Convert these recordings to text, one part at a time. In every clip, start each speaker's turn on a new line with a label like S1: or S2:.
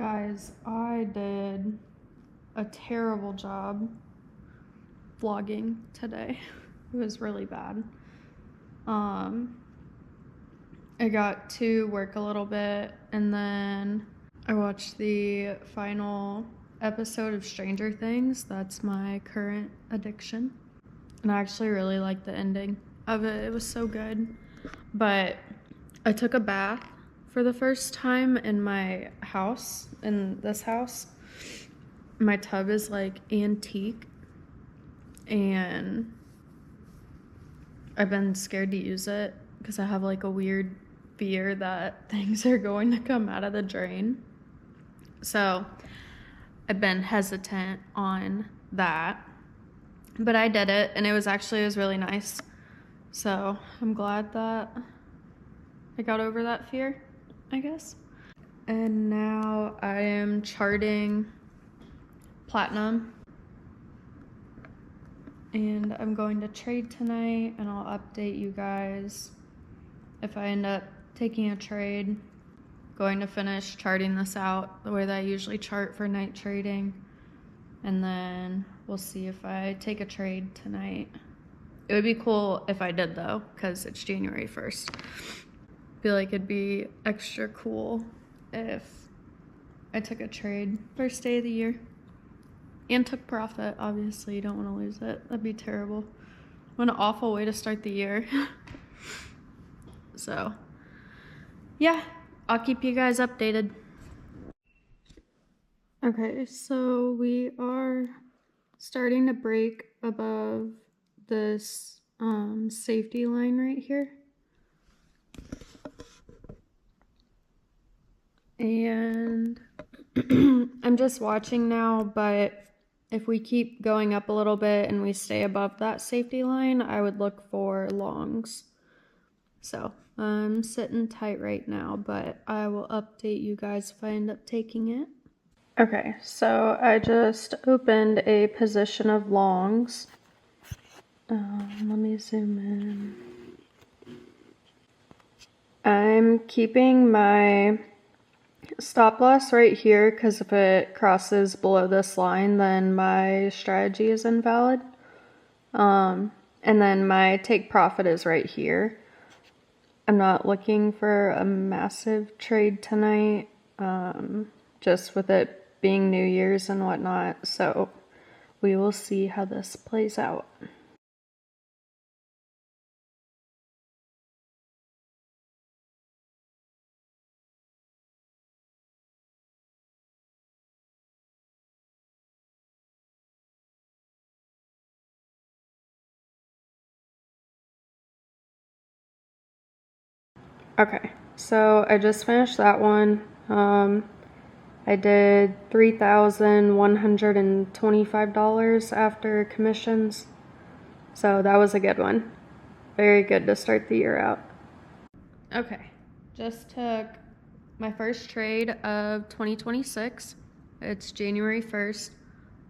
S1: Guys, I did a terrible job vlogging today. It was really bad. I got to work a little bit and then I watched the final episode of Stranger Things. That's my current addiction. And I actually really liked the ending of it. It was so good. But I took a bath for the first time in my house, in this house. My tub is like antique and I've been scared to use it because I have like a weird fear that things are going to come out of the drain. So I've been hesitant on that, but I did it and it was really nice. So I'm glad that I got over that fear, I guess. And now I am charting platinum and I'm going to trade tonight and I'll update you guys if I end up taking a trade. Going to finish charting this out the way that I usually chart for night trading, and then we'll see if I take a trade tonight. It would be cool if I did though, because it's January 1st. I feel like it'd be extra cool if I took a trade first day of the year and took profit. Obviously you don't want to lose it. That'd be terrible. What an awful way to start the year. So yeah, I'll keep you guys updated. Okay, so we are starting to break above this safety line right here. And I'm just watching now, but if we keep going up a little bit and we stay above that safety line, I would look for longs. So I'm sitting tight right now, but I will update you guys if I end up taking it. Okay, so I just opened a position of longs. Let me zoom in. I'm keeping my stop loss right here because if it crosses below this line, then my strategy is invalid. And then my take profit is right here. I'm not looking for a massive trade tonight, just with it being New Year's and whatnot, so we will see how this plays out. Okay, so I just finished that one. I did $3,125 after commissions, so that was a good one. Very good to start the year out. Okay, just took my first trade of 2026. It's January 1st,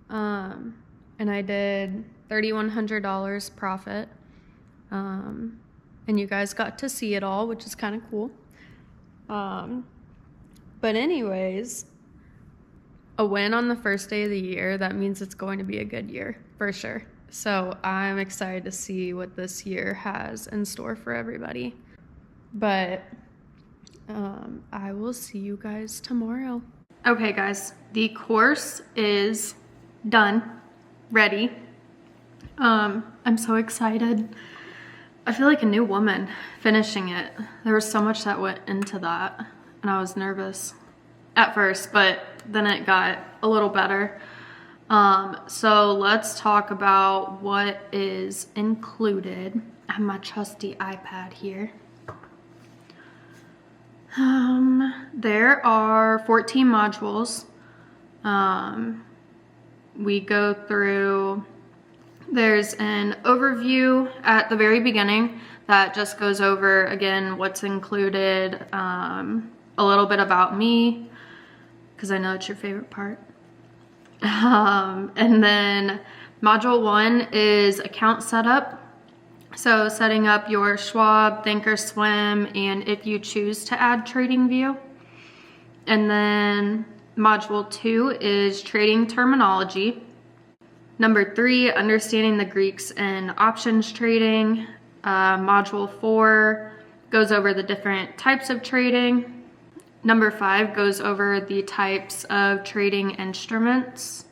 S1: and I did $3,100 profit. And you guys got to see it all, which is kind of cool. But anyways, a win on the first day of the year, that means it's going to be a good year, for sure. So I'm excited to see what this year has in store for everybody. But I will see you guys tomorrow. Okay, guys, the course is done, ready. I'm so excited. I feel like a new woman finishing it. There was so much that went into that, and I was nervous at first, but then it got a little better. So let's talk about what is included. I have my trusty iPad here. There are 14 modules. We go through, there's an overview at the very beginning that just goes over, again, what's included, a little bit about me, because I know it's your favorite part. And then module 1 is account setup. So setting up your Schwab, Thinkorswim, and if you choose to add TradingView. And then Module 2 is trading terminology. Number 3, understanding the Greeks and options trading. Module 4 goes over the different types of trading. Number 5 goes over the types of trading instruments.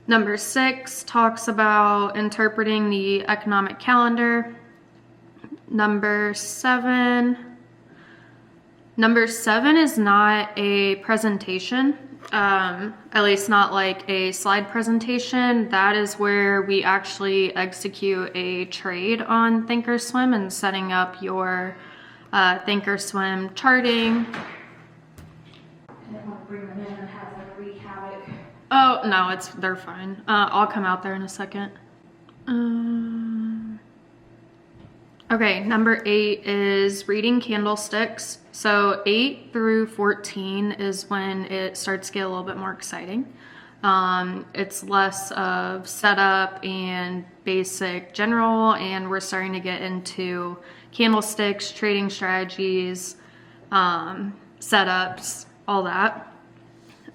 S1: Number 6 talks about interpreting the economic calendar. Number 7 is not a presentation, at least not like a slide presentation. That is where we actually execute a trade on thinkorswim and setting up your thinkorswim charting.
S2: I didn't want to bring them in and have them wreak havoc.
S1: Oh, no, they're fine. I'll come out there in a second. Okay, number 8 is reading candlesticks. So 8 through 14 is when it starts to get a little bit more exciting. It's less of setup and basic general, and we're starting to get into candlesticks, trading strategies, setups, all that.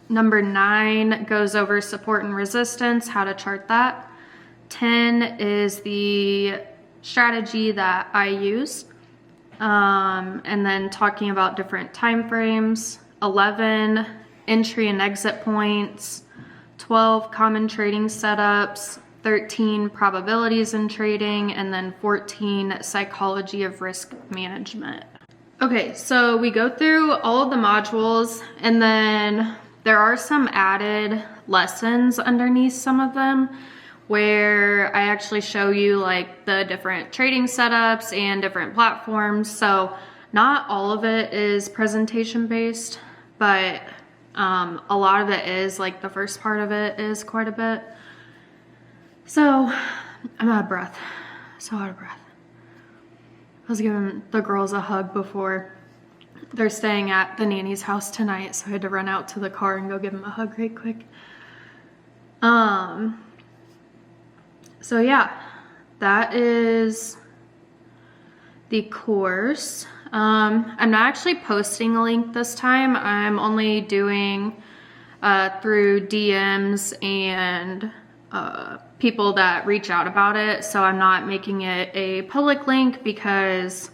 S1: Number 9 goes over support and resistance, how to chart that. 10 is the strategy that I use, and then talking about different time frames. 11, entry and exit points. 12, common trading setups. 13, probabilities in trading, and then 14, psychology of risk management. Okay, so we go through all of the modules, and then there are some added lessons underneath some of them where I actually show you like the different trading setups and different platforms. So not all of it is presentation based, but a lot of it is, like the first part of it is quite a bit. So I'm out of breath, so out of breath. I was giving the girls a hug before. They're staying at the nanny's house tonight, so I had to run out to the car and go give them a hug right quick. So yeah, that is the course. I'm not actually posting a link this time. I'm only doing through DMs and people that reach out about it. So I'm not making it a public link because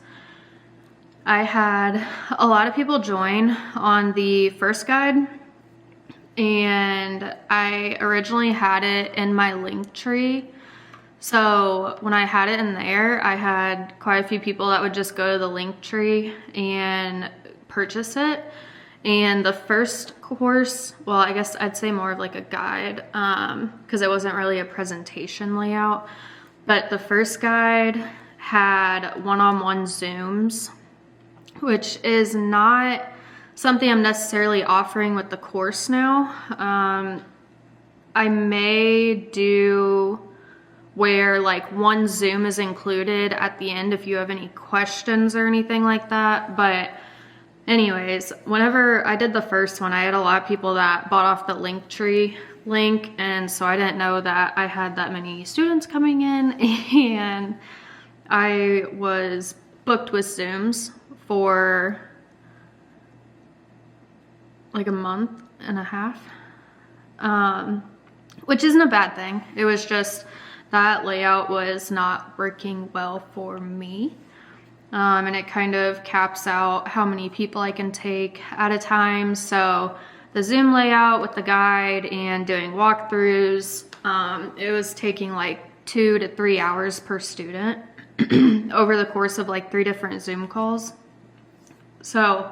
S1: I had a lot of people join on the first guide, and I originally had it in my link tree. So when I had it in there, I had quite a few people that would just go to the link tree and purchase it. And the first course, well, I guess I'd say more of like a guide, because it wasn't really a presentation layout. But the first guide had one-on-one Zooms, which is not something I'm necessarily offering with the course now. I may do where like one Zoom is included at the end if you have any questions or anything like that. But anyways, whenever I did the first one, I had a lot of people that bought off the Linktree link, and so I didn't know that I had that many students coming in, and I was booked with Zooms for like a month and a half, which isn't a bad thing. It was just that layout was not working well for me. And it kind of caps out how many people I can take at a time. So the Zoom layout with the guide and doing walkthroughs, it was taking like 2 to 3 hours per student over the course of like 3 different Zoom calls. So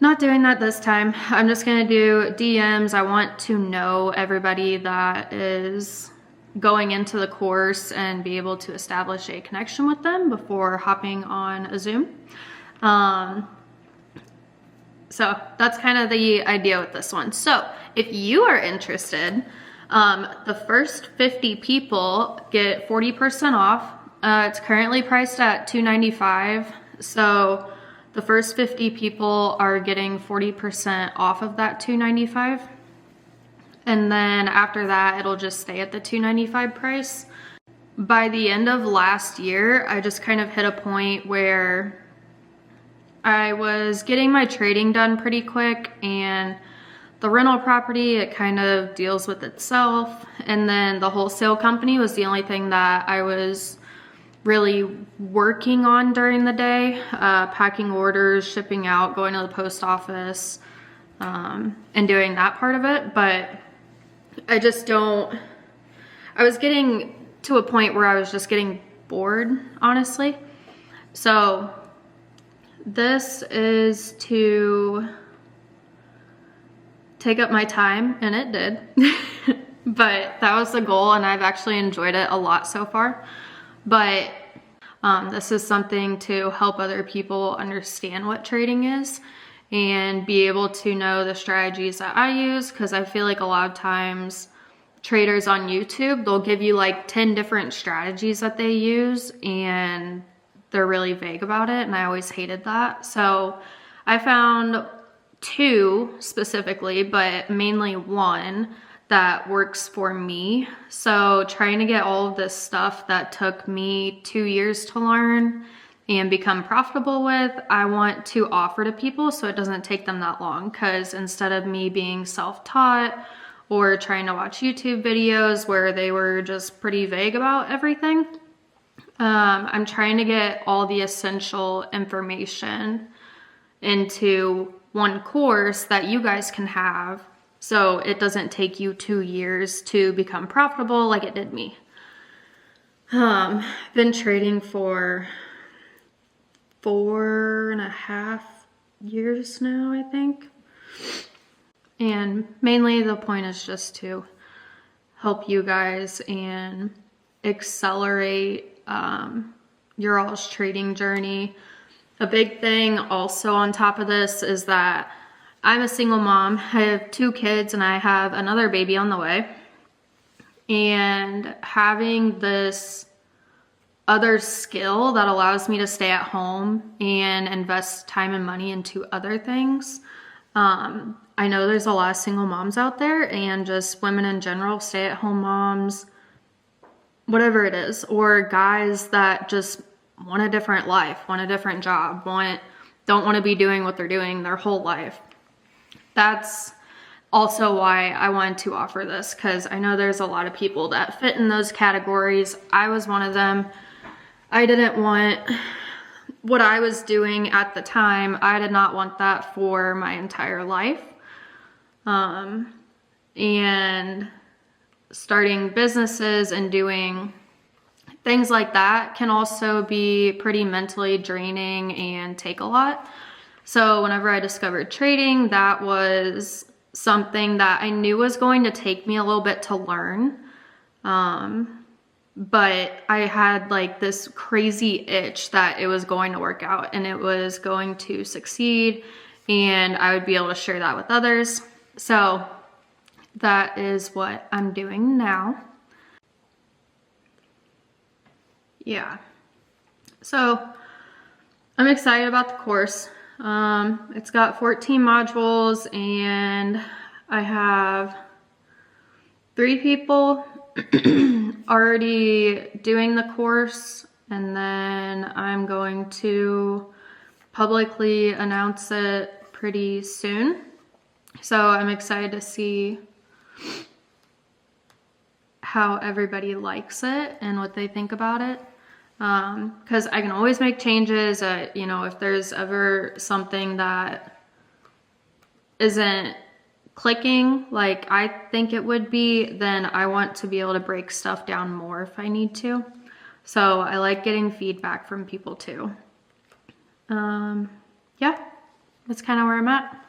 S1: not doing that this time. I'm just gonna do DMs. I want to know everybody that is going into the course and be able to establish a connection with them before hopping on a Zoom. So that's kind of the idea with this one. So if you are interested, the first 50 people get 40% off. It's currently priced at $295. So the first 50 people are getting 40% off of that $295. And then after that, it'll just stay at the $295 price. By the end of last year, I just kind of hit a point where I was getting my trading done pretty quick, and the rental property, it kind of deals with itself. And then the wholesale company was the only thing that I was really working on during the day, packing orders, shipping out, going to the post office, and doing that part of it. But I was getting to a point where I was just getting bored, honestly. So this is to take up my time, and it did. But that was the goal, and I've actually enjoyed it a lot so far. But this is something to help other people understand what trading is and be able to know the strategies that I use, because I feel like a lot of times traders on YouTube, they'll give you like 10 different strategies that they use and they're really vague about it, and I always hated that. So I found 2 specifically, but mainly 1 that works for me. So trying to get all of this stuff that took me 2 years to learn and become profitable with, I want to offer to people so it doesn't take them that long, because instead of me being self-taught or trying to watch YouTube videos where they were just pretty vague about everything, I'm trying to get all the essential information into one course that you guys can have, so it doesn't take you 2 years to become profitable like it did me. I've been trading for 4.5 years now, I think. And mainly the point is just to help you guys and accelerate your all's trading journey. A big thing also on top of this is that I'm a single mom. I have 2 kids and I have another baby on the way. And having this other skill that allows me to stay at home and invest time and money into other things. I know there's a lot of single moms out there, and just women in general, stay-at-home moms, whatever it is, or guys that just want a different life, want a different job, don't want to be doing what they're doing their whole life. That's also why I wanted to offer this, because I know there's a lot of people that fit in those categories. I was one of them. I didn't want what I was doing at the time. I did not want that for my entire life. And starting businesses and doing things like that can also be pretty mentally draining and take a lot. So whenever I discovered trading, that was something that I knew was going to take me a little bit to learn. But I had like this crazy itch that it was going to work out and it was going to succeed, and I would be able to share that with others. So that is what I'm doing now. Yeah. So I'm excited about the course. It's got 14 modules and I have 3 people already doing the course, and then I'm going to publicly announce it pretty soon. So I'm excited to see how everybody likes it and what they think about it. Because I can always make changes. If there's ever something that isn't clicking like I think it would be, then I want to be able to break stuff down more if I need to. So I like getting feedback from people too. Yeah, that's kind of where I'm at.